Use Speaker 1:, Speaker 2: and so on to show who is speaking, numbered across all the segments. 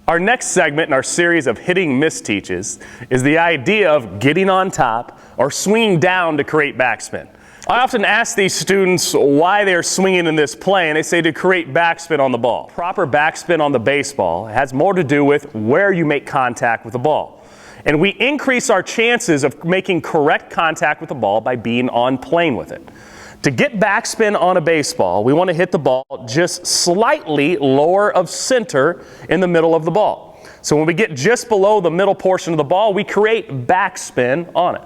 Speaker 1: Our next segment in our series of hitting misteaches is the idea of getting on top or swinging down to create backspin. I often ask these students why they're swinging in this play, and they say to create backspin on the ball. Proper backspin on the baseball has more to do with where you make contact with the ball. And we increase our chances of making correct contact with the ball by being on plane with it. To get backspin on a baseball, we want to hit the ball just slightly lower of center in the middle of the ball. So when we get just below the middle portion of the ball, we create backspin on it.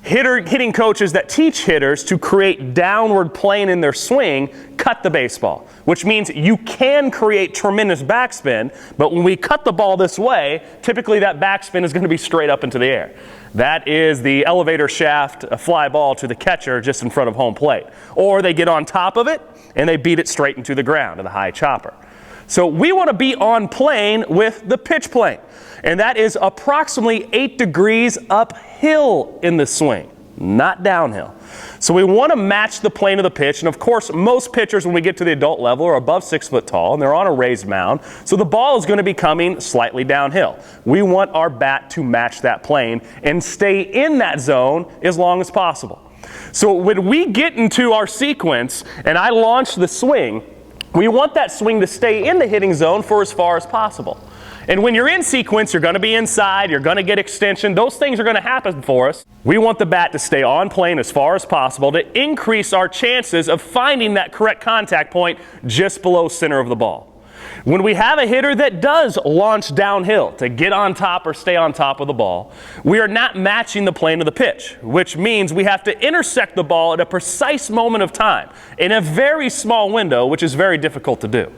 Speaker 1: Hitting coaches that teach hitters to create downward plane in their swing cut the baseball, which means you can create tremendous backspin, but when we cut the ball this way, typically that backspin is going to be straight up into the air. That is the elevator shaft, a fly ball to the catcher just in front of home plate. Or they get on top of it and they beat it straight into the ground in the high chopper. So we want to be on plane with the pitch plane. And that is approximately 8 degrees uphill in the swing, not downhill. So we want to match the plane of the pitch. And of course, most pitchers when we get to the adult level are above 6 foot tall and they're on a raised mound. So the ball is going to be coming slightly downhill. We want our bat to match that plane and stay in that zone as long as possible. So when we get into our sequence and I launch the swing, we want that swing to stay in the hitting zone for as far as possible. And when you're in sequence, you're going to be inside, you're going to get extension. Those things are going to happen for us. We want the bat to stay on plane as far as possible to increase our chances of finding that correct contact point just below center of the ball. When we have a hitter that does launch downhill to get on top or stay on top of the ball, we are not matching the plane of the pitch, which means we have to intersect the ball at a precise moment of time in a very small window, which is very difficult to do.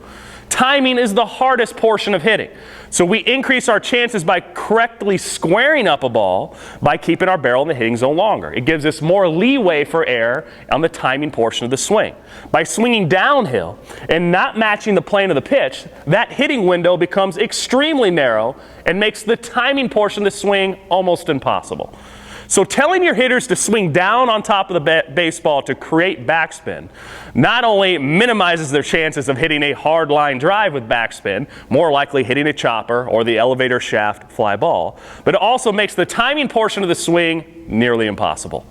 Speaker 1: Timing is the hardest portion of hitting. So we increase our chances by correctly squaring up a ball by keeping our barrel in the hitting zone longer. It gives us more leeway for error on the timing portion of the swing. By swinging downhill and not matching the plane of the pitch, that hitting window becomes extremely narrow and makes the timing portion of the swing almost impossible. So telling your hitters to swing down on top of the baseball to create backspin not only minimizes their chances of hitting a hard line drive with backspin, more likely hitting a chopper or the elevator shaft fly ball, but it also makes the timing portion of the swing nearly impossible.